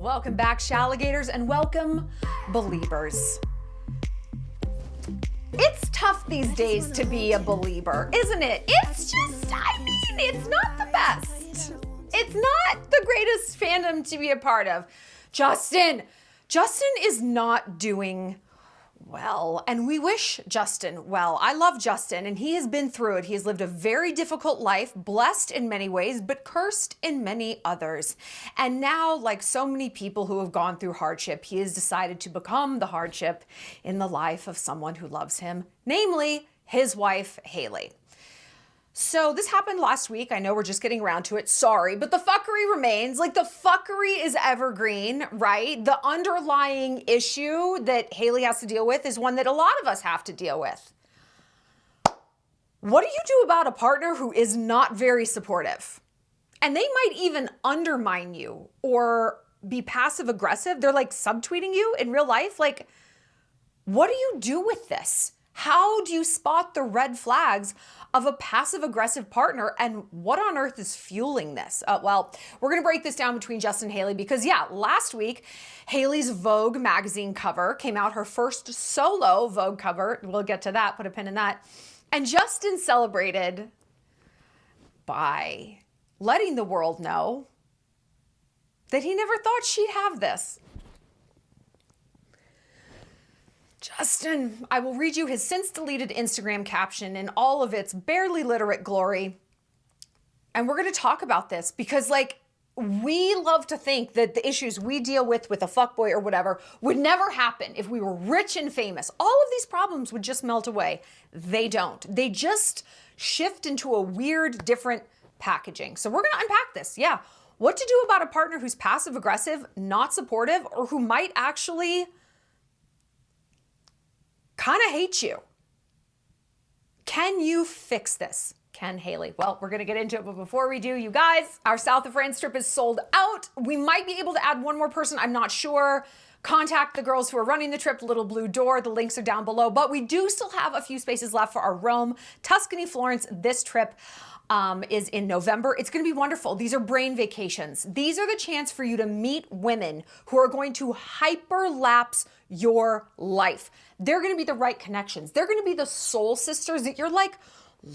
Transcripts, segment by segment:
Welcome back, Shalligators, and welcome, Beliebers. It's tough these days to be a Belieber, isn't it? It's just, it's not the best. It's not the greatest fandom to be a part of. Justin is not doing well, and we wish Justin well. I love Justin, and he has been through it. He has lived a very difficult life, blessed in many ways, but cursed in many others. And now, like so many people who have gone through hardship, he has decided to become the hardship in the life of someone who loves him, namely his wife, Hailey. So this happened last week. I know we're just getting around to it. Sorry, but the fuckery remains. Like, the fuckery is evergreen, right? The underlying issue that Hailey has to deal with is one that a lot of us have to deal with. What do you do about a partner who is not very supportive? And they might even undermine you or be passive aggressive. They're like subtweeting you in real life. Like, what do you do with this? How do you spot the red flags of a passive-aggressive partner, and what on earth is fueling this? Well, we're gonna break this down between Justin and Hailey because, yeah, last week, Hailey's Vogue magazine cover came out, her first solo Vogue cover. We'll get to that, put a pin in that. And Justin celebrated by letting the world know that he never thought she'd have this. Justin, I will read you his since deleted Instagram caption in all of its barely literate glory. And we're going to talk about this because, like, we love to think that the issues we deal with a fuckboy or whatever would never happen if we were rich and famous. All of these problems would just melt away. They don't. They just shift into a weird, different packaging. So we're going to unpack this. Yeah. What to do about a partner who's passive aggressive, not supportive, or who might actually kind of hate you. Can you fix this? Can Hailey? Well, we're gonna get into it, but before we do, you guys, our South of France trip is sold out. We might be able to add one more person, I'm not sure. Contact the girls who are running the trip, Little Blue Door. The links are down below, but we do still have a few spaces left for our Rome, Tuscany, Florence. This trip is in November. It's going to be wonderful. These are brain vacations. These are the chance for you to meet women who are going to hyperlapse your life. They're going to be the right connections. They're going to be the soul sisters that you're like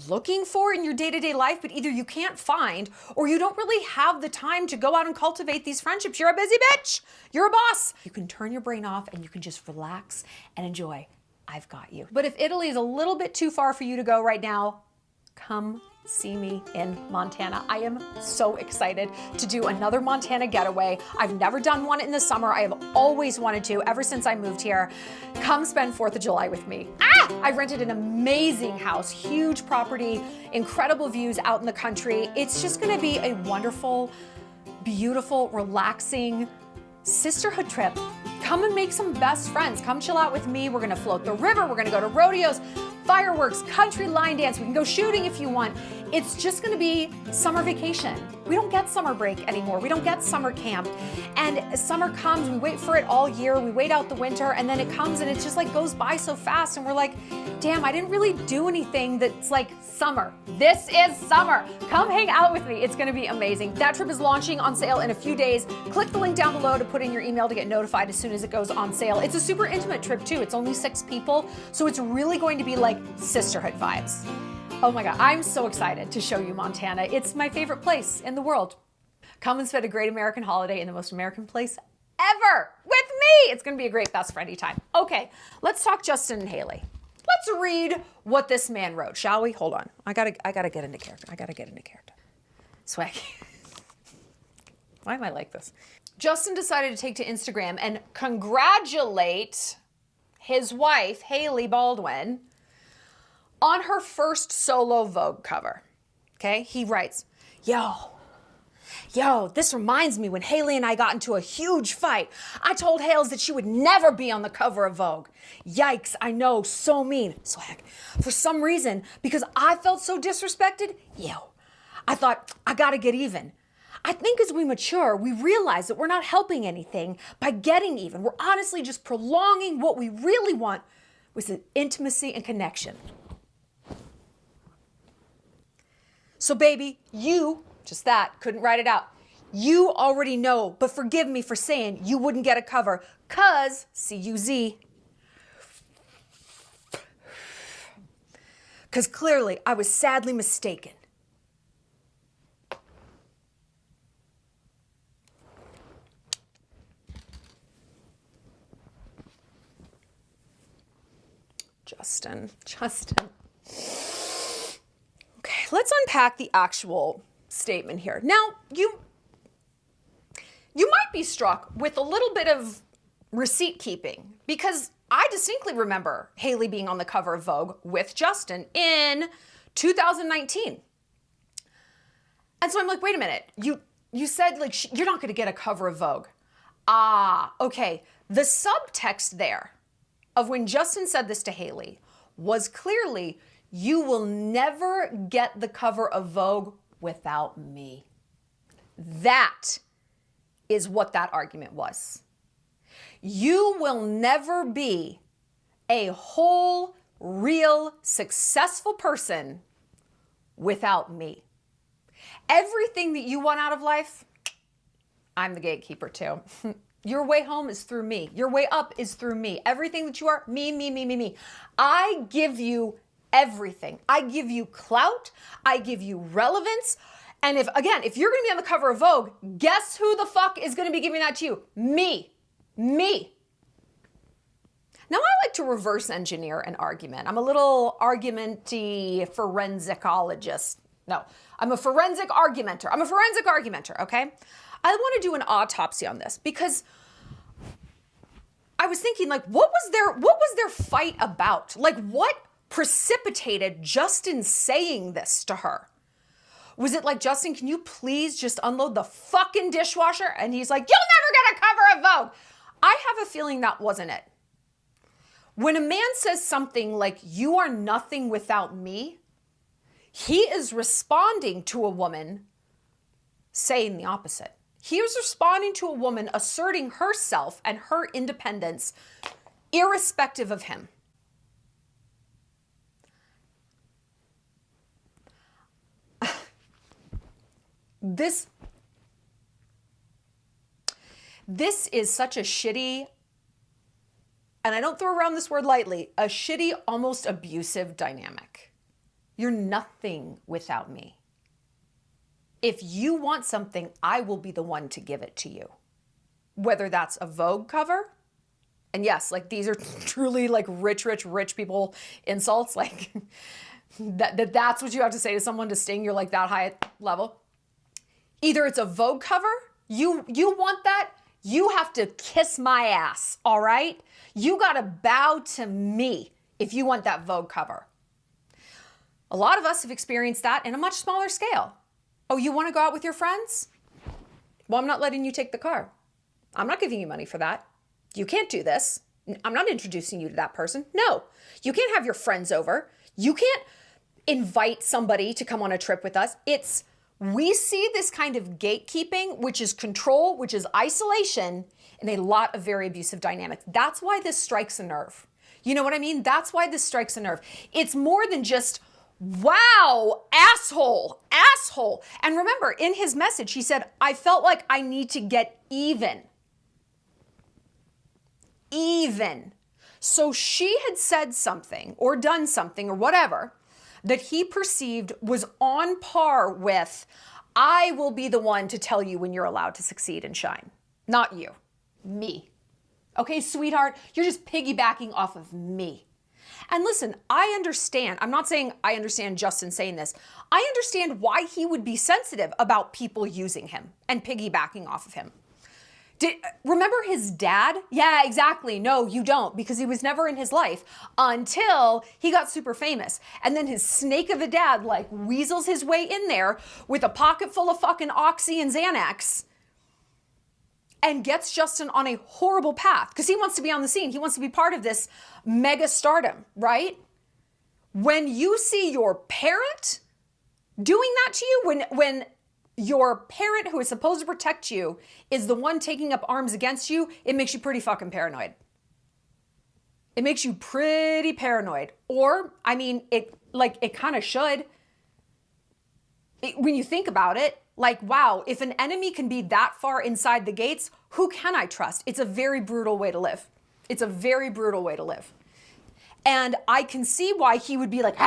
looking for in your day-to-day life, but either you can't find or you don't really have the time to go out and cultivate these friendships. You're a busy bitch. You're a boss. You can turn your brain off and you can just relax and enjoy. I've got you. But if Italy is a little bit too far for you to go right now, come see me in Montana. I am so excited to do another Montana getaway. I've never done one in the summer. I have always wanted to ever since I moved here. Come spend 4th of July with me. I rented an amazing house, huge property, incredible views out in the country. It's just gonna be a wonderful, beautiful, relaxing sisterhood trip. Come and make some best friends. Come chill out with me. We're gonna float the river. We're gonna go to rodeos, fireworks, country line dance. We can go shooting if you want. It's just gonna be summer vacation. We don't get summer break anymore. We don't get summer camp. And summer comes, we wait for it all year. We wait out the winter and then it comes and it just like goes by so fast. And we're like, damn, I didn't really do anything that's like summer. This is summer. Come hang out with me. It's gonna be amazing. That trip is launching on sale in a few days. Click the link down below to put in your email to get notified as soon as it goes on sale. It's a super intimate trip too. It's only 6 people. So it's really going to be like sisterhood vibes. Oh my God, I'm so excited to show you Montana. It's my favorite place in the world. Come and spend a great American holiday in the most American place ever with me. It's gonna be a great best friendy time. Okay, let's talk Justin and Hailey. Let's read what this man wrote, shall we? Hold on, I gotta get into character. Swag. Why am I like this? Justin decided to take to Instagram and congratulate his wife, Hailey Baldwin, on her first solo Vogue cover. Okay, he writes, yo, this reminds me when Hailey and I got into a huge fight. I told Hales that she would never be on the cover of Vogue. Yikes, I know, so mean. Swag. For some reason, because I felt so disrespected, I thought, I gotta get even. I think as we mature, we realize that we're not helping anything by getting even. We're honestly just prolonging what we really want, which is intimacy and connection. So baby, you, just that, couldn't write it out. You already know, but forgive me for saying you wouldn't get a cover, cause, C-U-Z, because clearly I was sadly mistaken. Justin. Okay, let's unpack the actual statement here. Now, you might be struck with a little bit of receipt keeping, because I distinctly remember Hailey being on the cover of Vogue with Justin in 2019. And so I'm like, wait a minute, you said like you're not going to get a cover of Vogue. Ah, okay. The subtext there of when Justin said this to Hailey was clearly, you will never get the cover of Vogue without me. That is what that argument was. You will never be a whole, real, successful person without me. Everything that you want out of life, I'm the gatekeeper too. Your way home is through me. Your way up is through me. Everything that you are, me. I give you everything. I give you clout. I give you relevance. And if you're going to be on the cover of Vogue, guess who the fuck is going to be giving that to you? Me. Now, I like to reverse engineer an argument. I'm a little argumenty forensicologist. No, I'm a forensic argumenter. Okay? I want to do an autopsy on this because I was thinking, like, what was their fight about? Like, what precipitated Justin saying this to her? Was it like, Justin, can you please just unload the fucking dishwasher? And he's like, you'll never get a cover of Vogue. I have a feeling that wasn't it. When a man says something like, you are nothing without me, he is responding to a woman saying the opposite. He was responding to a woman asserting herself and her independence irrespective of him. This is such a shitty, and I don't throw around this word lightly, a shitty, almost abusive dynamic. You're nothing without me. If you want something, I will be the one to give it to you. Whether that's a Vogue cover, and yes, like these are truly like rich people insults, like that's what you have to say to someone to sting you're like that high level. Either it's a Vogue cover, you want that, you have to kiss my ass, all right? You gotta bow to me if you want that Vogue cover. A lot of us have experienced that in a much smaller scale. Oh, you wanna go out with your friends? Well, I'm not letting you take the car. I'm not giving you money for that. You can't do this. I'm not introducing you to that person. No, you can't have your friends over. You can't invite somebody to come on a trip with us. We see this kind of gatekeeping, which is control, which is isolation, in a lot of very abusive dynamics. That's why this strikes a nerve. You know what I mean? That's why this strikes a nerve. It's more than just, wow, asshole. And remember, in his message, he said, I felt like I need to get even. So she had said something or done something or whatever that he perceived was on par with, I will be the one to tell you when you're allowed to succeed and shine. Not you, me. Okay, sweetheart, you're just piggybacking off of me. And listen, I understand. I'm not saying I understand Justin saying this. I understand why he would be sensitive about people using him and piggybacking off of him. Remember his dad? Yeah, exactly. No, you don't, because he was never in his life until he got super famous. And then his snake of a dad like weasels his way in there with a pocket full of fucking Oxy and Xanax and gets Justin on a horrible path because he wants to be on the scene. He wants to be part of this mega stardom, right? When you see your parent doing that to you, when your parent who is supposed to protect you is the one taking up arms against you, it makes you pretty fucking paranoid. It makes you pretty paranoid. Or, I mean, it kind of should. When you think about it, Like, wow, if an enemy can be that far inside the gates, who can I trust? It's a very brutal way to live. It's a very brutal way to live. And I can see why he would be like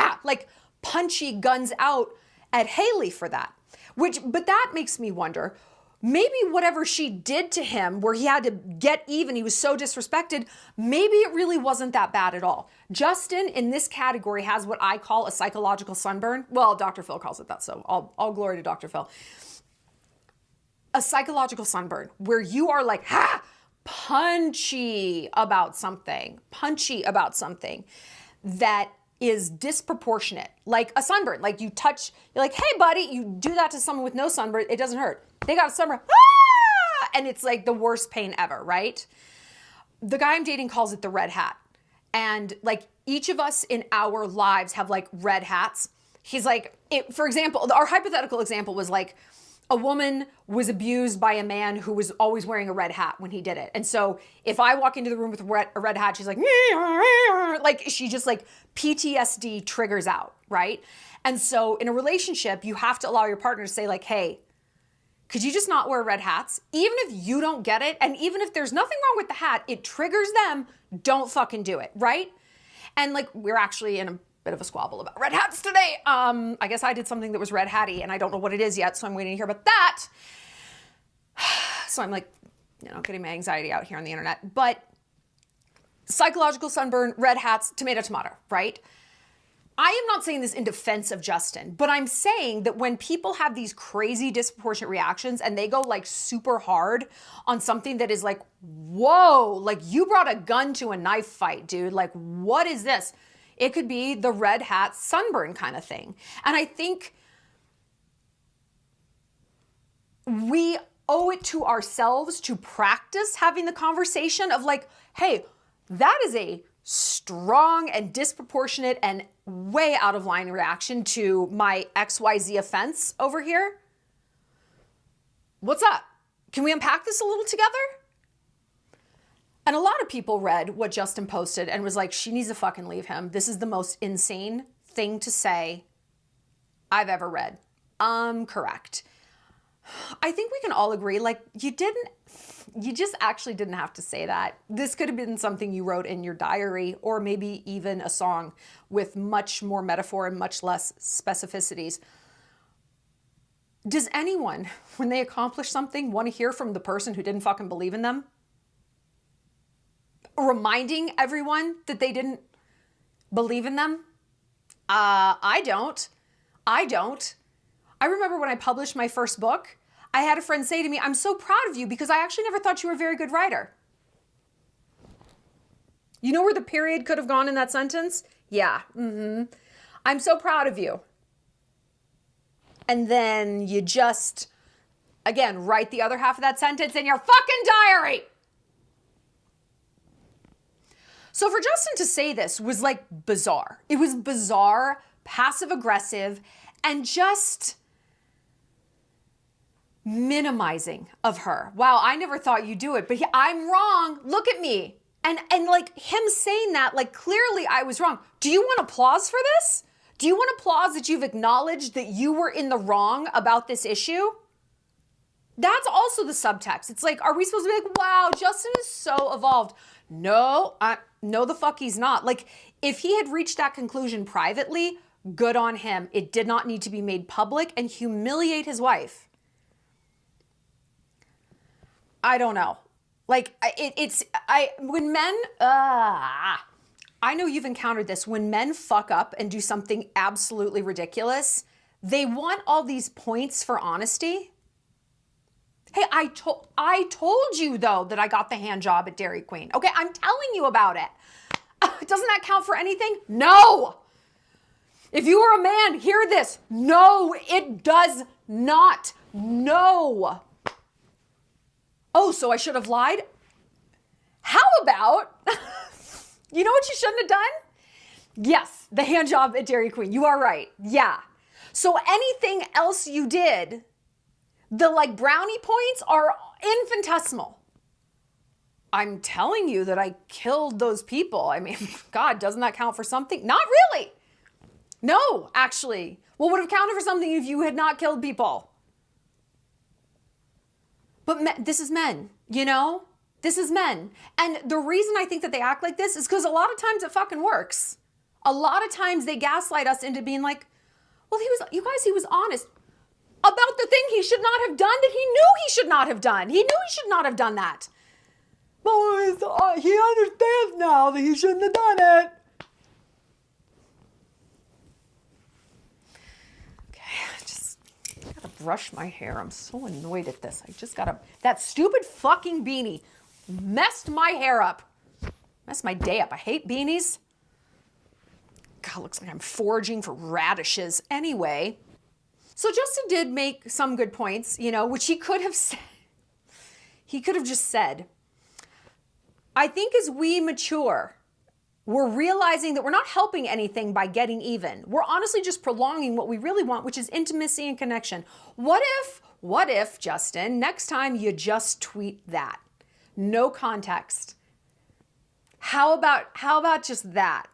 punchy guns out at Hailey for that. But that makes me wonder, maybe whatever she did to him where he had to get even, he was so disrespected, maybe it really wasn't that bad at all. Justin in this category has what I call a psychological sunburn. Well, Dr. Phil calls it that, so all glory to Dr. Phil. A psychological sunburn where you are like, punchy about something that is disproportionate, like a sunburn. Like you're like, hey buddy, you do that to someone with no sunburn, it doesn't hurt. They got a sunburn, and it's like the worst pain ever, right? The guy I'm dating calls it the red hat. And like each of us in our lives have like red hats. He's like, for example, our hypothetical example was like, a woman was abused by a man who was always wearing a red hat when he did it. And so if I walk into the room with a red hat, she's like she just like PTSD triggers out, right? And so in a relationship, you have to allow your partner to say like, hey, could you just not wear red hats? Even if you don't get it, and even if there's nothing wrong with the hat, it triggers them, don't fucking do it, right? And like, we're actually in a bit of a squabble about red hats today. I guess I did something that was red hatty and I don't know what it is yet, so I'm waiting to hear about that. So I'm like, getting my anxiety out here on the internet. But psychological sunburn, red hats, tomato, right? I am not saying this in defense of Justin, but I'm saying that when people have these crazy disproportionate reactions and they go like super hard on something that is like, whoa, like you brought a gun to a knife fight, dude. Like, what is this? It could be the red hat sunburn kind of thing. And I think we owe it to ourselves to practice having the conversation of like, hey, that is a strong and disproportionate and way out of line reaction to my XYZ offense over here. What's up? Can we unpack this a little together? And a lot of people read what Justin posted and was like, she needs to fucking leave him. This is the most insane thing to say I've ever read. Correct. I think we can all agree, like, you just actually didn't have to say that. This could have been something you wrote in your diary or maybe even a song with much more metaphor and much less specificities. Does anyone, when they accomplish something, want to hear from the person who didn't fucking believe in them? Reminding everyone that they didn't believe in them? I don't. I remember when I published my first book, I had a friend say to me, I'm so proud of you because I actually never thought you were a very good writer. You know where the period could have gone in that sentence? Yeah. I'm so proud of you. And then you just, again, write the other half of that sentence in your fucking diary. So for Justin to say this was like bizarre. It was bizarre, passive aggressive, and just minimizing of her. Wow, I never thought you'd do it, but I'm wrong. Look at me. And like him saying that, like clearly I was wrong. Do you want applause for this? Do you want applause that you've acknowledged that you were in the wrong about this issue? That's also the subtext. It's like, are we supposed to be like, wow, Justin is so evolved? No, no the fuck he's not. Like, if he had reached that conclusion privately, good on him. It did not need to be made public and humiliate his wife. I don't know. Like, when men, I know you've encountered this. When men fuck up and do something absolutely ridiculous, they want all these points for honesty. Hey, I told you though that I got the hand job at Dairy Queen. Okay, I'm telling you about it. Doesn't that count for anything? No. If you are a man, hear this. No, it does not. No. Oh, so I should have lied? How about, you know what you shouldn't have done? Yes, the hand job at Dairy Queen. You are right. Yeah. So anything else you did, the like brownie points are infinitesimal. I'm telling you that I killed those people. I mean, God, doesn't that count for something? Not really. No, actually. What would have counted for something if you had not killed people? But this is men, you know? This is men. And the reason I think that they act like this is because a lot of times it fucking works. A lot of times they gaslight us into being like, well, he was honest about the thing he should not have done that he knew he should not have done. He knew he should not have done that. But he understands now that he shouldn't have done it. Brush my hair. I'm so annoyed at this. That stupid fucking beanie messed my hair up. Messed my day up. I hate beanies. God, looks like I'm foraging for radishes. Anyway, so Justin did make some good points, you know, which he could have said. He could have just said, I think as we mature, we're realizing that we're not helping anything by getting even. We're honestly just prolonging what we really want, which is intimacy and connection. What if, Justin, next time you just tweet that? No context. How about just that?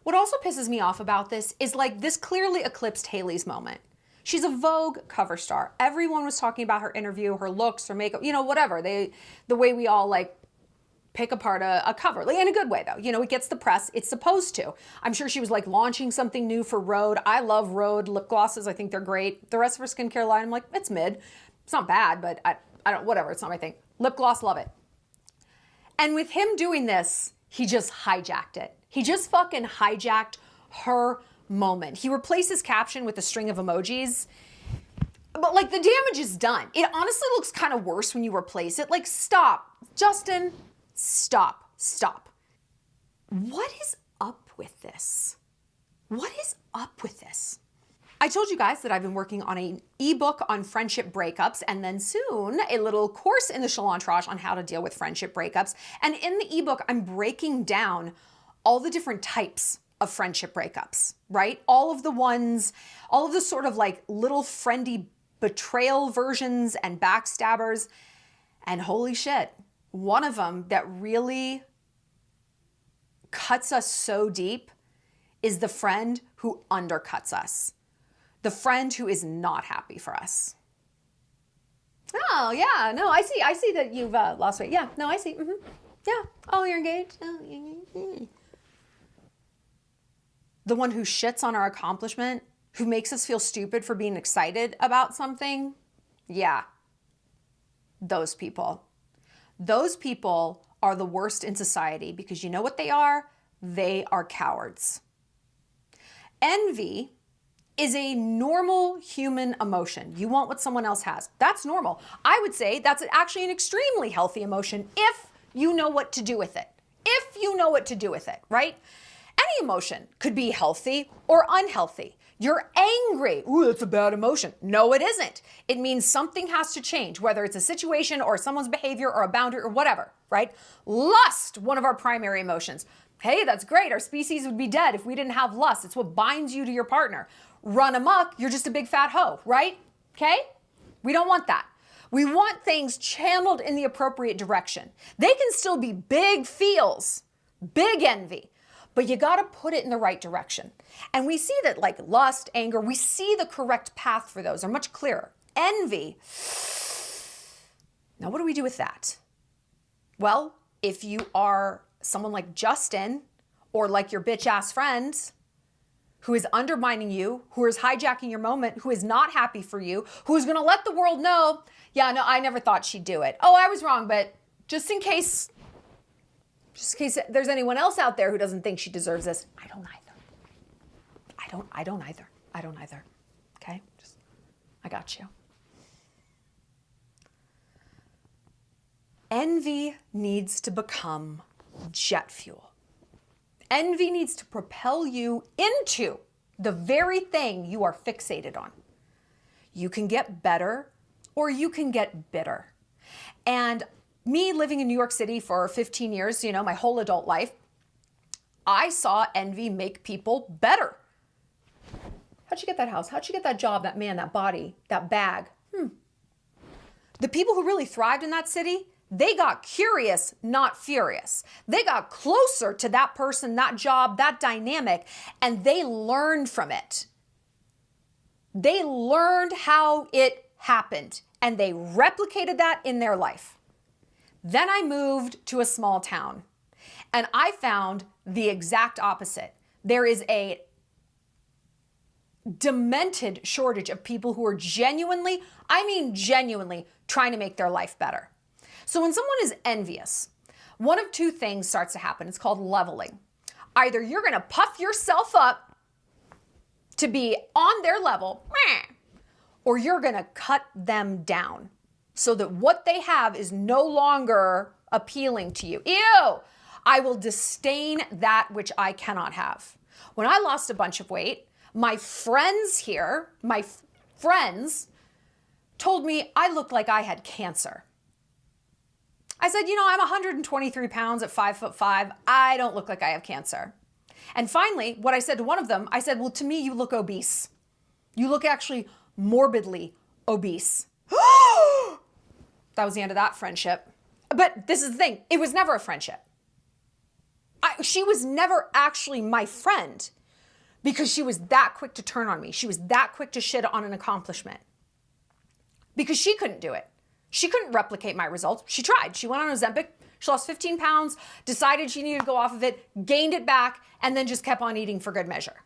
What also pisses me off about this is like this clearly eclipsed Hailey's moment. She's a Vogue cover star. Everyone was talking about her interview, her looks, her makeup, you know, whatever. The way we all like pick apart a cover, like in a good way though. You know, it gets the press it's supposed to. I'm sure she was like launching something new for Rhode. I love Rhode lip glosses. I think they're great. The rest of her skincare line, I'm like, it's mid. It's not bad, but I don't, whatever. It's not my thing. Lip gloss, love it. And with him doing this, he just hijacked it. He just fucking hijacked her moment. He replaced his caption with a string of emojis. But like the damage is done. It honestly looks kind of worse when you replace it. Like, stop. Justin, stop. What is up with this? What is up with this? I told you guys that I've been working on an ebook on friendship breakups and then soon a little course in the Shallon on how to deal with friendship breakups. And in the ebook, I'm breaking down all the different types of friendship breakups, right? All of the sort of like little friendy betrayal versions and backstabbers. And holy shit, one of them that really cuts us so deep is the friend who undercuts us. The friend who is not happy for us. Oh, yeah, no, I see that you've lost weight. Yeah, no, I see. Mm-hmm. Yeah. Oh, you're engaged? Oh, the one who shits on our accomplishment, who makes us feel stupid for being excited about something. Yeah. Those people. Those people are the worst in society because you know what they are? They are cowards. Envy is a normal human emotion. You want what someone else has. That's normal. I would say that's actually an extremely healthy emotion if you know what to do with it. If you know what to do with it, right? Any emotion could be healthy or unhealthy. You're angry. Ooh, that's a bad emotion. No, it isn't. It means something has to change, whether it's a situation or someone's behavior or a boundary or whatever, right? Lust, one of our primary emotions. Hey, that's great. Our species would be dead if we didn't have lust. It's what binds you to your partner. Run amok, you're just a big fat hoe, right? Okay? We don't want that. We want things channeled in the appropriate direction. They can still be big feels, big envy, but you gotta put it in the right direction. And we see that like lust, anger, we see the correct path for those are much clearer. Envy, now what do we do with that? Well, if you are someone like Justin or like your bitch ass friends, who is undermining you, who is hijacking your moment, who is not happy for you, who is gonna let the world know, yeah, no, I never thought she'd do it. Oh, I was wrong, but just in case there's anyone else out there who doesn't think she deserves this, I don't either. I don't either. Okay? I got you. Envy needs to become jet fuel. Envy needs to propel you into the very thing you are fixated on. You can get better or you can get bitter. And me living in New York City for 15 years, you know, my whole adult life, I saw envy make people better. How'd you get that house? How'd you get that job, that man, that body, that bag? The people who really thrived in that city, they got curious, not furious. They got closer to that person, that job, that dynamic, and they learned from it. They learned how it happened, and they replicated that in their life. Then I moved to a small town and I found the exact opposite. There is a demented shortage of people who are genuinely, trying to make their life better. So when someone is envious, one of two things starts to happen. It's called leveling. Either you're going to puff yourself up to be on their level, or you're going to cut them down so that what they have is no longer appealing to you. Ew! I will disdain that which I cannot have. When I lost a bunch of weight, my friends told me I looked like I had cancer. I said, I'm 123 pounds at 5'5". I don't look like I have cancer. And finally, what I said to one of them, I said, well, to me, you look obese. You look actually morbidly obese. That was the end of that friendship. But this is the thing. It was never a friendship. She was never actually my friend because she was that quick to turn on me. She was that quick to shit on an accomplishment because she couldn't do it. She couldn't replicate my results. She tried. She went on Ozempic. She lost 15 pounds, decided she needed to go off of it, gained it back, and then just kept on eating for good measure.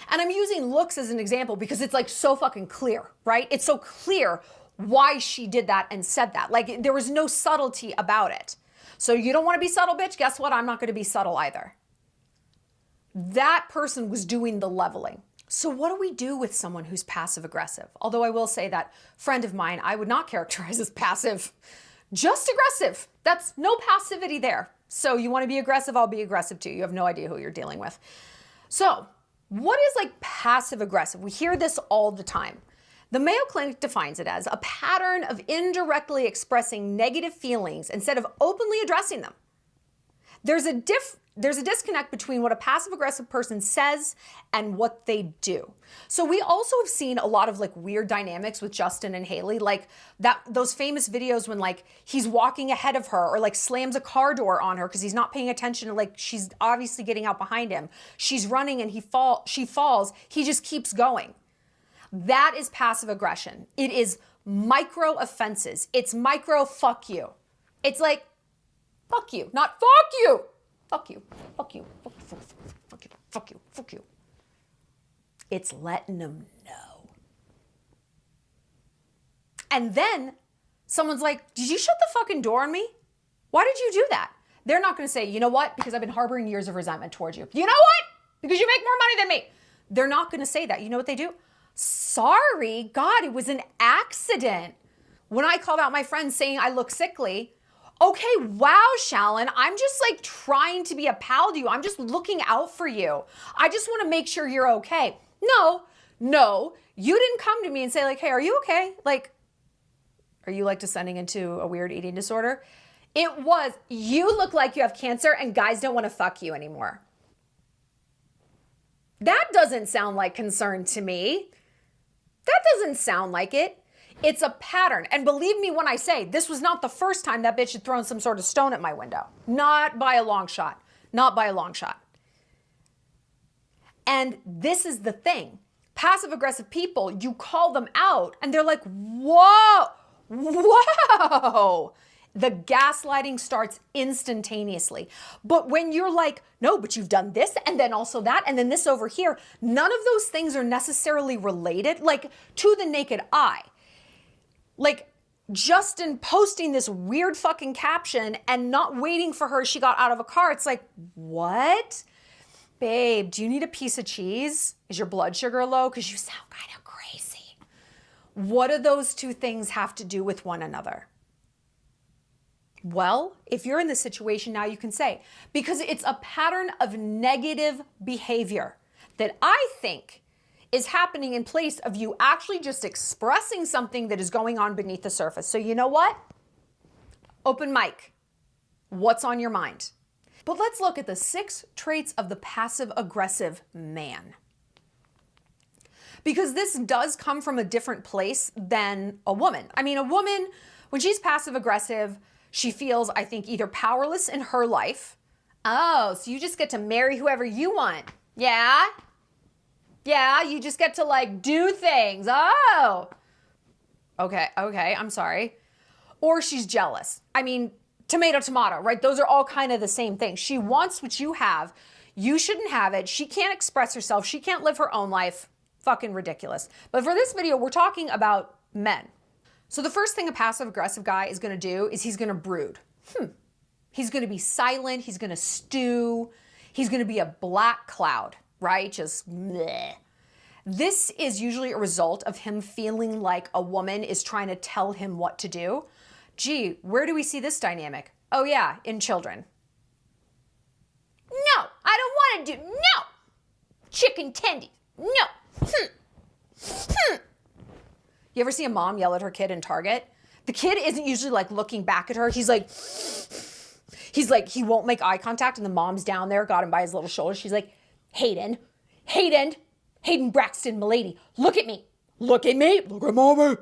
And I'm using looks as an example because it's like so fucking clear, right? It's so clear why she did that and said that. Like there was no subtlety about it. So you don't want to be subtle, bitch? Guess what? I'm not going to be subtle either. That person was doing the leveling. So what do we do with someone who's passive aggressive? Although I will say that friend of mine, I would not characterize as passive, just aggressive. That's no passivity there. So you want to be aggressive, I'll be aggressive too. You have no idea who you're dealing with. So what is like passive aggressive? We hear this all the time. The Mayo Clinic defines it as a pattern of indirectly expressing negative feelings instead of openly addressing them. There's a disconnect between what a passive-aggressive person says and what they do. So we also have seen a lot of like weird dynamics with Justin and Hailey, like those famous videos when like he's walking ahead of her or like slams a car door on her because he's not paying attention to like she's obviously getting out behind him. She's running and she falls. He just keeps going. That is passive aggression. It is micro offenses. It's micro fuck you. It's like fuck you, not fuck you. Fuck you, fuck you, fuck you, fuck you, fuck you, fuck you. It's letting them know. And then someone's like, did you shut the fucking door on me? Why did you do that? They're not going to say, you know what? Because I've been harboring years of resentment towards you. You know what? Because you make more money than me. They're not going to say that. You know what they do? Sorry, God, it was an accident. When I called out my friend saying I look sickly, okay, wow, Shallon, I'm just like trying to be a pal to you. I'm just looking out for you. I just want to make sure you're okay. No, you didn't come to me and say like, hey, are you okay? Like, are you like descending into a weird eating disorder? It was, you look like you have cancer and guys don't want to fuck you anymore. That doesn't sound like concern to me. That doesn't sound like it. It's a pattern. And believe me when I say, this was not the first time that bitch had thrown some sort of stone at my window. Not by a long shot. Not by a long shot. And this is the thing. Passive aggressive people, you call them out and they're like, whoa. The gaslighting starts instantaneously. But when you're like, no, but you've done this and then also that and then this over here, none of those things are necessarily related, like to the naked eye. Like Justin posting this weird fucking caption and not waiting for her as she got out of a car. It's like, what? Babe, do you need a piece of cheese? Is your blood sugar low? Because you sound kind of crazy. What do those two things have to do with one another? Well, if you're in this situation now, you can say, because it's a pattern of negative behavior that I think is happening in place of you actually just expressing something that is going on beneath the surface. So you know what? Open mic. What's on your mind? But let's look at the 6 traits of the passive-aggressive man. Because this does come from a different place than a woman. I mean, a woman, when she's passive-aggressive, she feels, I think, either powerless in her life. Oh, so you just get to marry whoever you want. Yeah? Yeah, you just get to like do things. Oh, Okay, I'm sorry. Or she's jealous. I mean, tomato, tomato, right? Those are all kind of the same thing. She wants what you have. You shouldn't have it. She can't express herself. She can't live her own life. Fucking ridiculous. But for this video, we're talking about men. So the first thing a passive aggressive guy is gonna do is he's gonna brood. He's gonna be silent. He's gonna stew. He's gonna be a black cloud, right? Just bleh. This is usually a result of him feeling like a woman is trying to tell him what to do. Gee, where do we see this dynamic? Oh yeah, in children. No, I don't want to do, no. Chicken tendies, no. You ever see a mom yell at her kid in Target? The kid isn't usually like looking back at her. He's like, he won't make eye contact, and the mom's down there, got him by his little shoulder. She's like, Hayden Braxton, milady, look at me, look at mommy.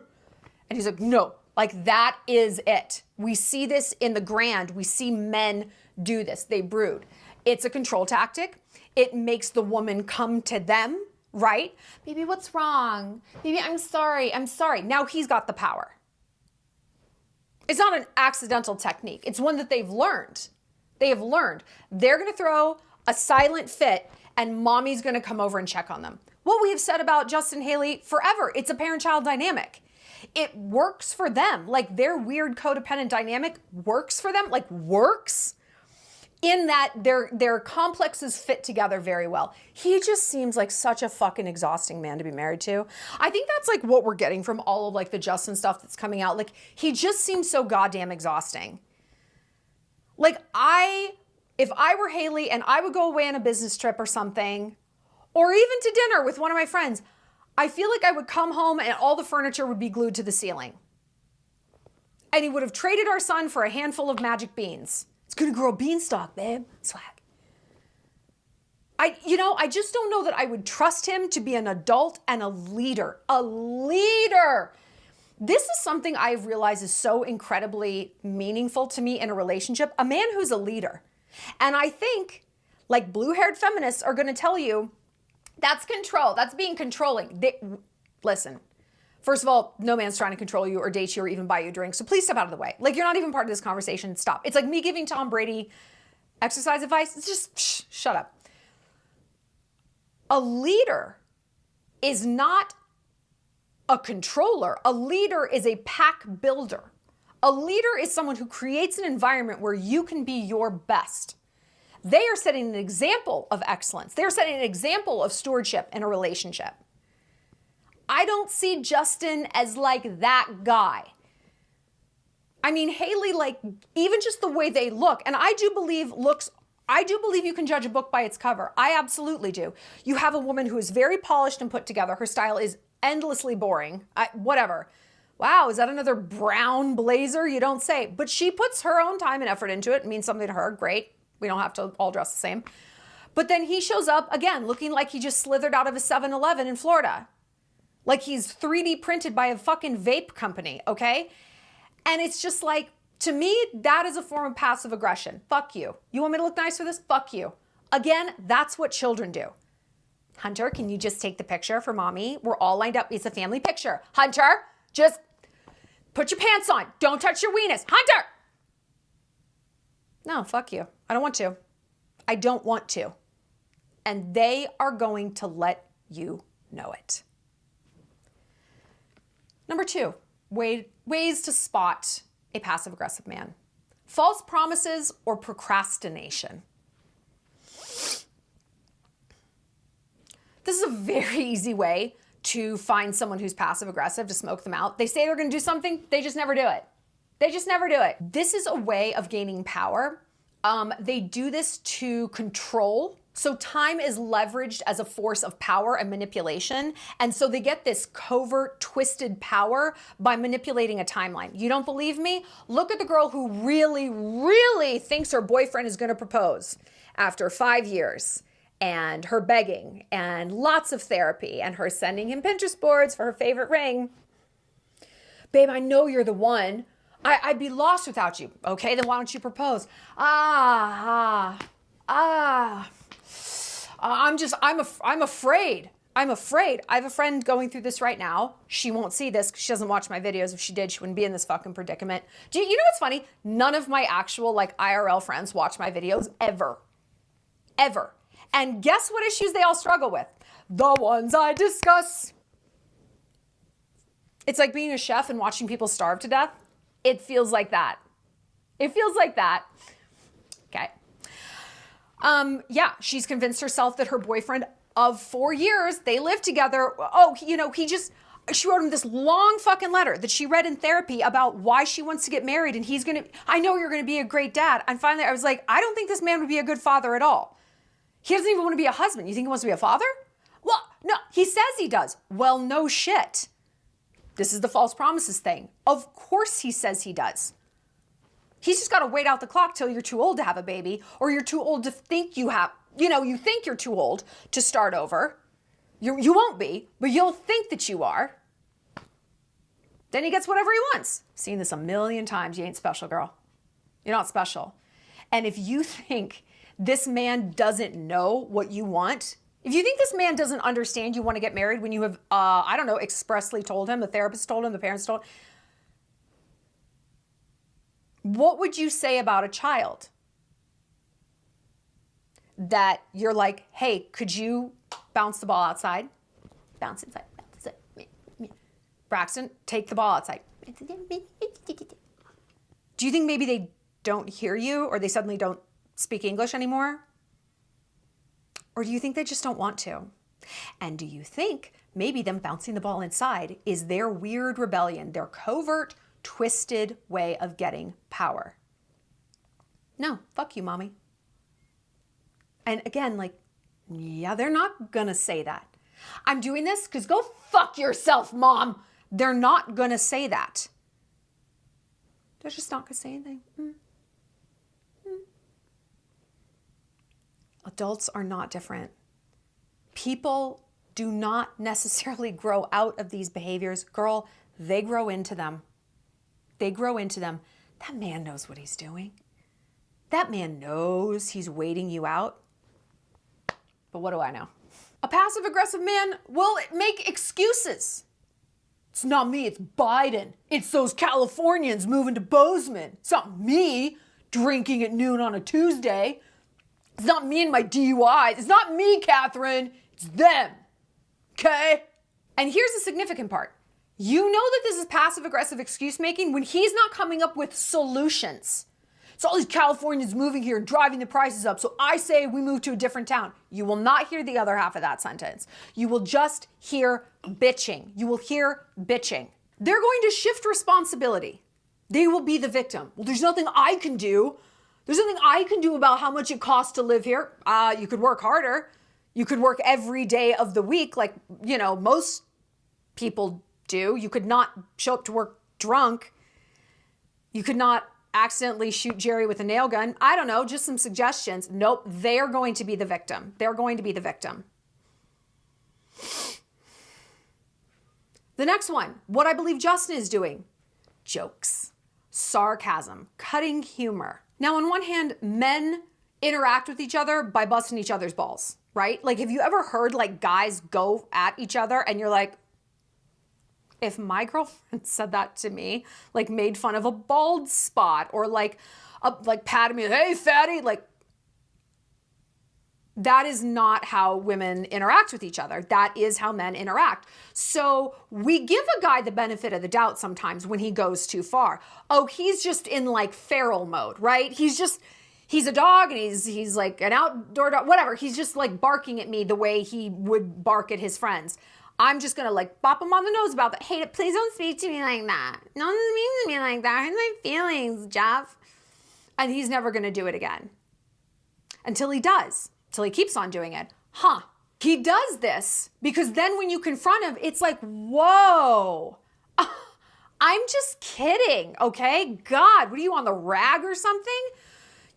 And he's like, no, like that is it. We see this in the grand. We see men do this. They brood. It's a control tactic. It makes the woman come to them, right? Baby, what's wrong? Baby, I'm sorry. Now he's got the power. It's not an accidental technique. It's one that they've learned. They have learned. They're going to throw a silent fit and mommy's going to come over and check on them. What we have said about Justin Hailey forever, it's a parent-child dynamic. It works for them. Like their weird codependent dynamic works for them, like works in that their complexes fit together very well. He just seems like such a fucking exhausting man to be married to. I think that's like what we're getting from all of like the Justin stuff that's coming out. Like he just seems so goddamn exhausting. Like if I were Hailey and I would go away on a business trip or something, or even to dinner with one of my friends, I feel like I would come home and all the furniture would be glued to the ceiling. And he would have traded our son for a handful of magic beans. It's gonna grow a beanstalk, babe. Swag. I just don't know that I would trust him to be an adult and a leader. A leader. This is something I've realized is so incredibly meaningful to me in a relationship. A man who's a leader. And I think, like blue-haired feminists are gonna tell you, that's control. That's being controlling. Listen, first of all, no man's trying to control you or date you or even buy you a drink. So please step out of the way. Like you're not even part of this conversation. Stop. It's like me giving Tom Brady exercise advice. It's just shut up. A leader is not a controller. A leader is a pack builder. A leader is someone who creates an environment where you can be your best. They are setting an example of excellence. They're setting an example of stewardship in a relationship. I don't see Justin as like that guy. I mean, Hailey, like even just the way they look, and I do believe you can judge a book by its cover. I absolutely do. You have a woman who is very polished and put together. Her style is endlessly boring. Whatever. Wow, is that another brown blazer? You don't say. But she puts her own time and effort into it. It means something to her. Great. We don't have to all dress the same. But then he shows up, again, looking like he just slithered out of a 7-Eleven in Florida. Like he's 3D printed by a fucking vape company, okay? And it's just like, to me, that is a form of passive aggression. Fuck you. You want me to look nice for this? Fuck you. Again, that's what children do. Hunter, can you just take the picture for mommy? We're all lined up. It's a family picture. Hunter, just put your pants on. Don't touch your weenus. Hunter! No, fuck you. I don't want to. I don't want to. And they are going to let you know it. Number 2, ways to spot a passive-aggressive man. False promises or procrastination. This is a very easy way to find someone who's passive-aggressive, to smoke them out. They say they're gonna do something, they just never do it. They just never do it. This is a way of gaining power. They do this to control. So time is leveraged as a force of power and manipulation. And so they get this covert, twisted power by manipulating a timeline. You don't believe me? Look at the girl who really, really thinks her boyfriend is gonna propose after 5 years, and her begging and lots of therapy and her sending him Pinterest boards for her favorite ring. Babe, I know you're the one. I'd be lost without you. Okay, then why don't you propose? I'm afraid. I'm afraid. I have a friend going through this right now. She won't see this because she doesn't watch my videos. If she did, she wouldn't be in this fucking predicament. You know what's funny? None of my actual like IRL friends watch my videos ever. Ever. And guess what issues they all struggle with? The ones I discuss. It's like being a chef and watching people starve to death. It feels like that. It feels like that. Okay. Yeah, she's convinced herself that her boyfriend of 4 years, they lived together. Oh, she wrote him this long fucking letter that she read in therapy about why she wants to get married and I know you're going to be a great dad. And finally I was like, I don't think this man would be a good father at all. He doesn't even want to be a husband. You think he wants to be a father? Well, no, he says he does. Well, no shit. This is the false promises thing. Of course he says he does. He's just got to wait out the clock till you're too old to have a baby, or you're too old to think you think you're too old to start over. You won't be, but you'll think that you are. Then he gets whatever he wants. I've seen this a million times. You ain't special, girl. You're not special. And if you think this man doesn't know what you want, if you think this man doesn't understand you want to get married when you have, expressly told him, the therapist told him, the parents told him, what would you say about a child? That you're like, hey, could you bounce the ball outside? Bounce inside, bounce inside. Braxton, take the ball outside. Do you think maybe they don't hear you or they suddenly don't speak English anymore? Or do you think they just don't want to? And do you think maybe them bouncing the ball inside is their weird rebellion, their covert, twisted way of getting power? No, fuck you, mommy. And again, like, yeah, they're not gonna say that. I'm doing this because go fuck yourself, mom. They're not gonna say that. They're just not gonna say anything. Adults are not different. People do not necessarily grow out of these behaviors. Girl, they grow into them. They grow into them. That man knows what he's doing. That man knows he's waiting you out. But what do I know? A passive-aggressive man will make excuses. It's not me, it's Biden. It's those Californians moving to Bozeman. It's not me drinking at noon on a Tuesday. It's not me and my DUIs. It's not me, Catherine. It's them. Okay? And here's the significant part. You know that this is passive-aggressive excuse making when he's not coming up with solutions. It's all these Californians moving here and driving the prices up, so I say we move to a different town. You will not hear the other half of that sentence. You will just hear bitching. You will hear bitching. They're going to shift responsibility. They will be the victim. Well, there's nothing I can do. There's nothing I can do about how much it costs to live here. You could work harder. You could work every day of the week like, most people do. You could not show up to work drunk. You could not accidentally shoot Jerry with a nail gun. I don't know, just some suggestions. Nope, they're going to be the victim. They're going to be the victim. The next one, what I believe Justin is doing. Jokes, sarcasm, cutting humor. Now, on one hand, men interact with each other by busting each other's balls, right? Like, have you ever heard like guys go at each other and you're like, if my girlfriend said that to me, like made fun of a bald spot or like patted me, hey fatty, like that is not how women interact with each other. That is how men interact. So we give a guy the benefit of the doubt sometimes when he goes too far. Oh, he's just in like feral mode, right? He's a dog and he's like an outdoor dog, whatever. He's just like barking at me the way he would bark at his friends. I'm just gonna like bop him on the nose about that. Hey, please don't speak to me like that. No one speaks to me like that. I hurt my feelings, Jeff. And he's never gonna do it again. Until he does. Until he keeps on doing it. He does this because then when you confront him, it's like, whoa. I'm just kidding, okay? God, what are you on the rag or something?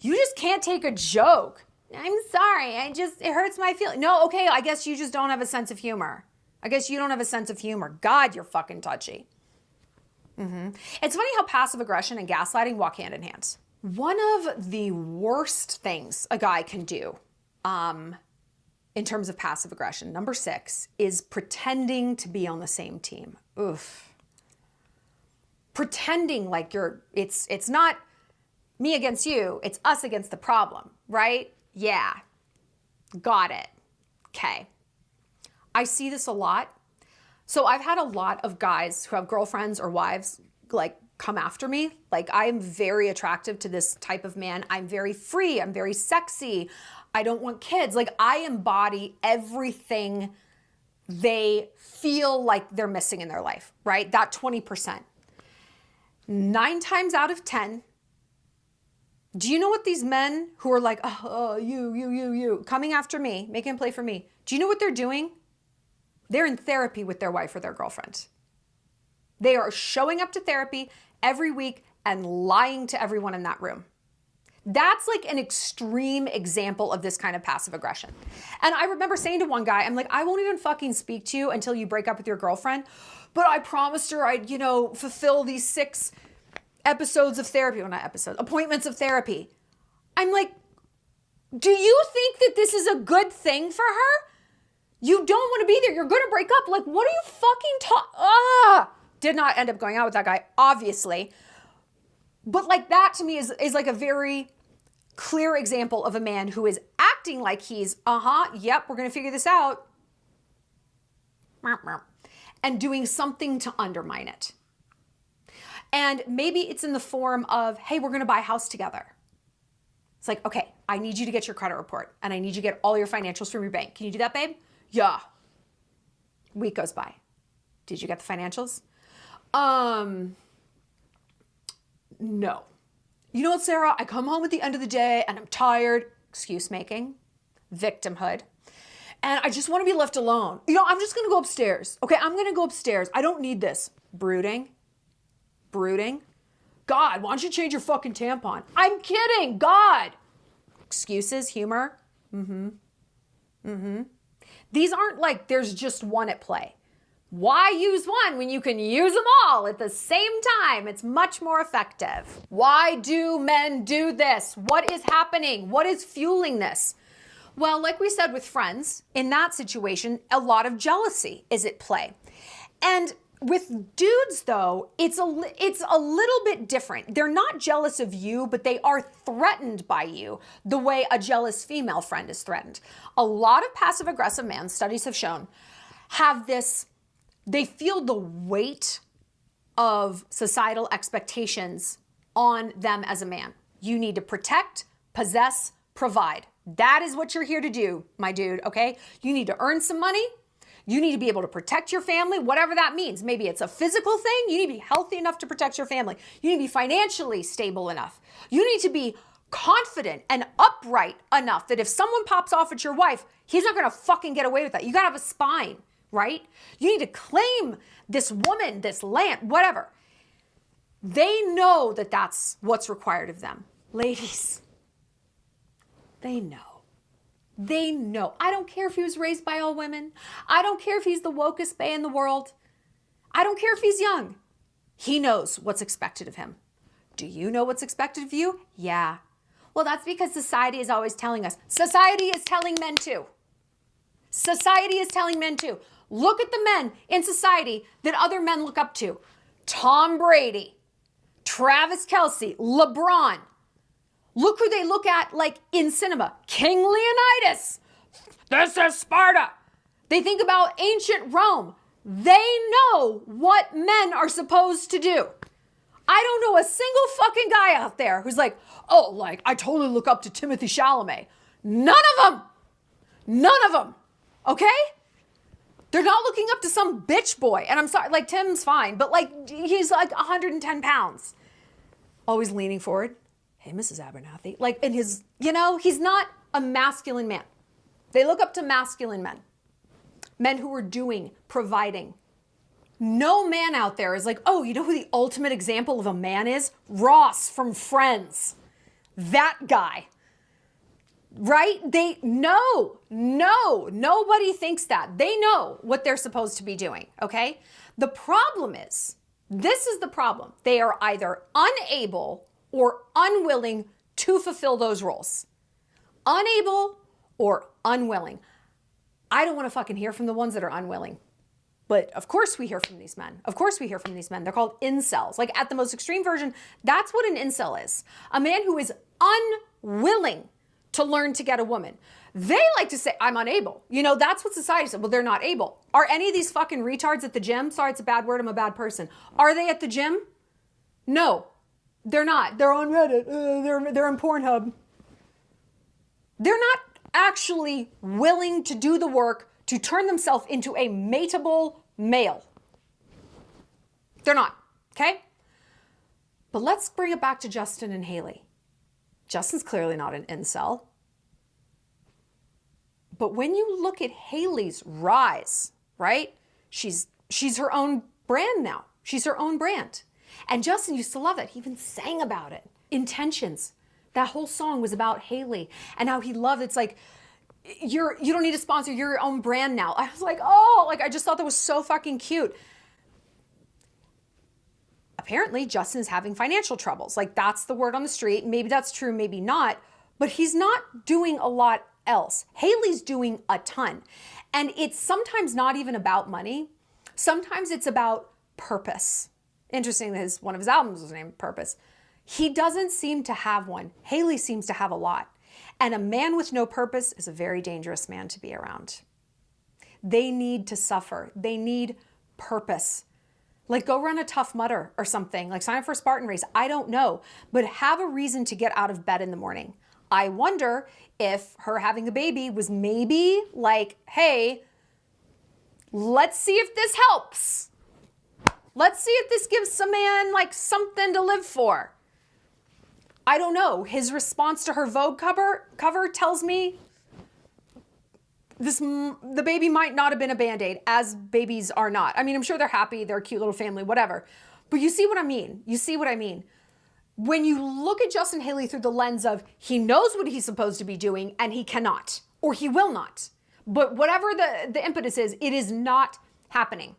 You just can't take a joke. I'm sorry, it hurts my feelings. No, okay, I guess you just don't have a sense of humor. I guess you don't have a sense of humor. God, you're fucking touchy. It's funny how passive aggression and gaslighting walk hand in hand. One of the worst things a guy can do in terms of passive aggression, number 6, is pretending to be on the same team. Oof. Pretending like it's not me against you, it's us against the problem, right? Yeah. Got it. Okay. I see this a lot. So I've had a lot of guys who have girlfriends or wives like come after me. Like, I am very attractive to this type of man. I'm very free. I'm very sexy. I don't want kids. Like, I embody everything they feel like they're missing in their life, right? That 20%. 9 times out of 10, do you know what these men who are like, oh, you, coming after me, making a play for me, do you know what they're doing? They're in therapy with their wife or their girlfriend. They are showing up to therapy every week and lying to everyone in that room. That's like an extreme example of this kind of passive aggression. And I remember saying to one guy, I'm like, I won't even fucking speak to you until you break up with your girlfriend. But I promised her I'd, fulfill these 6 episodes of therapy. Well, not episodes, appointments of therapy. I'm like, do you think that this is a good thing for her? You don't want to be there. You're going to break up. Like, what are you fucking Did not end up going out with that guy, obviously. But like, that to me is like a very clear example of a man who is acting like he's, yep, we're going to figure this out. And doing something to undermine it. And maybe it's in the form of, hey, we're going to buy a house together. It's like, okay, I need you to get your credit report and I need you to get all your financials from your bank. Can you do that, babe? Yeah. Week goes by. Did you get the financials? No. You know what, Sarah? I come home at the end of the day and I'm tired. Excuse making. Victimhood. And I just want to be left alone. I'm just going to go upstairs. Okay, I'm going to go upstairs. I don't need this. Brooding. God, why don't you change your fucking tampon? I'm kidding. God. Excuses, humor. These aren't like there's just one at play. Why use one when you can use them all at the same time? It's much more effective. Why do men do this? What is happening? What is fueling this? Well, like we said with friends, in that situation, a lot of jealousy is at play. And with dudes, though, it's a little bit different. They're not jealous of you, but they are threatened by you the way a jealous female friend is threatened. A lot of passive-aggressive men, studies have shown, have this, they feel the weight of societal expectations on them as a man. You need to protect, possess, provide. That is what you're here to do, my dude, okay? You need to earn some money. You need to be able to protect your family, whatever that means. Maybe it's a physical thing. You need to be healthy enough to protect your family. You need to be financially stable enough. You need to be confident and upright enough that if someone pops off at your wife, he's not going to fucking get away with that. You got to have a spine, right? You need to claim this woman, this land, whatever. They know that that's what's required of them. Ladies, they know. They know. I don't care if he was raised by all women. I don't care if he's the wokest bae in the world. I don't care if he's young. He knows what's expected of him. Do you know what's expected of you? Yeah. Well, that's because society is always telling us. Society is telling men too. Society is telling men too. Look at the men in society that other men look up to. Tom Brady, Travis Kelce, LeBron. Look who they look at like in cinema. King Leonidas. This is Sparta. They think about ancient Rome. They know what men are supposed to do. I don't know a single fucking guy out there who's like, oh, like, I totally look up to Timothy Chalamet. None of them. None of them. Okay? They're not looking up to some bitch boy. And I'm sorry, like, Tim's fine, but like, he's like 110 pounds. Always leaning forward. Hey, Mrs. Abernathy. Like, in his, he's not a masculine man. They look up to masculine men. Men who are doing, providing. No man out there is like, oh, you know who the ultimate example of a man is? Ross from Friends. That guy. Right? Nobody thinks that. They know what they're supposed to be doing, okay? The problem is, this is the problem. They are either unable or unwilling to fulfill those roles. Unable or unwilling. I don't want to fucking hear from the ones that are unwilling. But of course we hear from these men. Of course we hear from these men. They're called incels. Like at the most extreme version, that's what an incel is. A man who is unwilling to learn to get a woman. They like to say, I'm unable. You know, that's what society said. Well, they're not able. Are any of these fucking retards at the gym? Sorry, it's a bad word. I'm a bad person. Are they at the gym? No, they're not. They're on Reddit. They're in Pornhub. They're not actually willing to do the work to turn themselves into a mateable male. They're not, okay? But let's bring it back to Justin and Hailey. Justin's clearly not an incel. But when you look at Hailey's rise, right? She's her own brand now. She's her own brand. And Justin used to love it. He even sang about it. Intentions. That whole song was about Hailey and how he loved it. It's like, you don't need a sponsor. You're your own brand now. I was like, oh, like I just thought that was so fucking cute. Apparently, Justin is having financial troubles. Like that's the word on the street. Maybe that's true, maybe not. But he's not doing a lot else. Hailey's doing a ton. And it's sometimes not even about money. Sometimes it's about purpose. Interesting that one of his albums was named Purpose. He doesn't seem to have one. Hailey seems to have a lot. And a man with no purpose is a very dangerous man to be around. They need to suffer. They need purpose. Like go run a Tough Mudder or something. Like sign up for a Spartan race. I don't know. But have a reason to get out of bed in the morning. I wonder if her having a baby was maybe like, hey, let's see if this helps. Let's see if this gives a man like something to live for. I don't know. His response to her Vogue cover tells me the baby might not have been a Band-Aid, as babies are not. I mean, I'm sure they're happy. They're a cute little family, whatever. But you see what I mean? You see what I mean? When you look at Justin Hailey through the lens of he knows what he's supposed to be doing and he cannot, or he will not. But whatever the impetus is, it is not happening.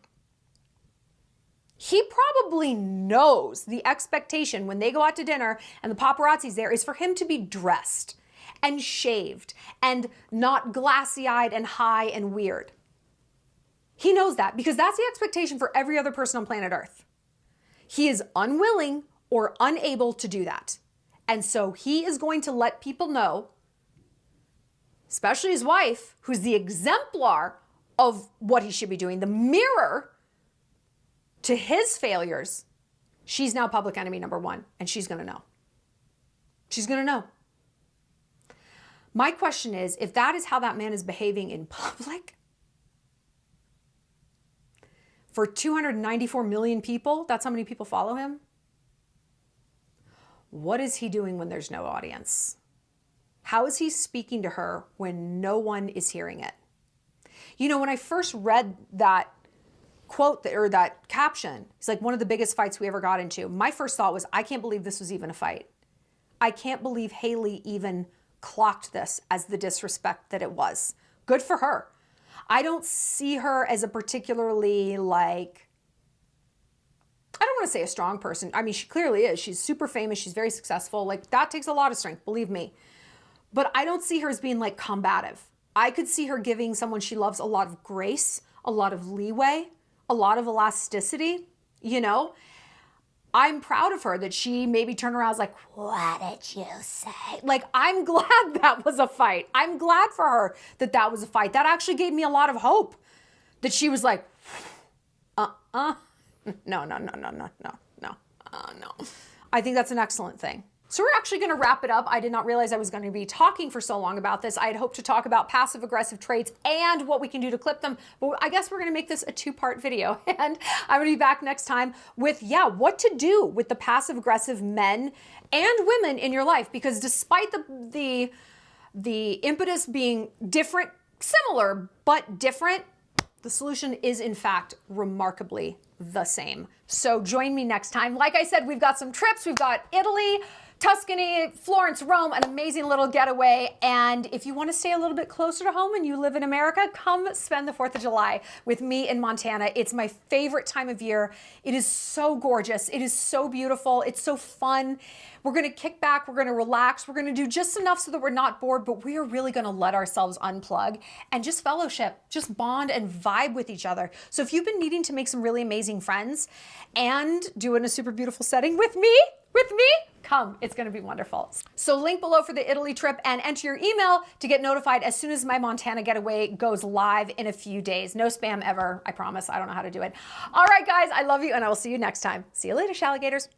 He probably knows the expectation when they go out to dinner and the paparazzi's there is for him to be dressed and shaved and not glassy-eyed and high and weird. He knows that because that's the expectation for every other person on planet Earth. He is unwilling or unable to do that. And so he is going to let people know, especially his wife, who's the exemplar of what he should be doing, the mirror to his failures. She's now public enemy number one, and she's going to know. She's going to know. My question is, if that is how that man is behaving in public, for 294 million people, that's how many people follow him. What is he doing when there's no audience? How is he speaking to her when no one is hearing it? You know, when I first read that quote or that caption, it's like one of the biggest fights we ever got into. My first thought was, I can't believe this was even a fight. I can't believe Hailey even clocked this as the disrespect that it was. Good for her. I don't see her as a particularly like, I don't want to say a strong person. I mean, she clearly is. She's super famous. She's very successful. Like that takes a lot of strength, believe me. But I don't see her as being like combative. I could see her giving someone she loves a lot of grace, a lot of leeway, a lot of elasticity, you know? I'm proud of her that she maybe turned around and was like, what did you say? Like, I'm glad that was a fight. I'm glad for her that that was a fight. That actually gave me a lot of hope that she was like, no. I think that's an excellent thing. So we're actually going to wrap it up. I did not realize I was going to be talking for so long about this. I had hoped to talk about passive aggressive traits and what we can do to clip them. But I guess we're going to make this a 2-part video. And I'm going to be back next time with, what to do with the passive aggressive men and women in your life. Because despite the impetus being different, similar, but different, the solution is in fact remarkably the same. So join me next time. Like I said, we've got some trips. We've got Italy, Tuscany, Florence, Rome, an amazing little getaway. And if you want to stay a little bit closer to home and you live in America, come spend the 4th of July with me in Montana. It's my favorite time of year. It is so gorgeous. It is so beautiful. It's so fun. We're going to kick back. We're going to relax. We're going to do just enough so that we're not bored, but we are really going to let ourselves unplug and just fellowship, just bond and vibe with each other. So if you've been needing to make some really amazing friends and do it in a super beautiful setting with me, come. It's going to be wonderful. So link below for the Italy trip and enter your email to get notified as soon as my Montana getaway goes live in a few days. No spam ever. I promise. I don't know how to do it. All right, guys, I love you and I will see you next time. See you later, Shalligators.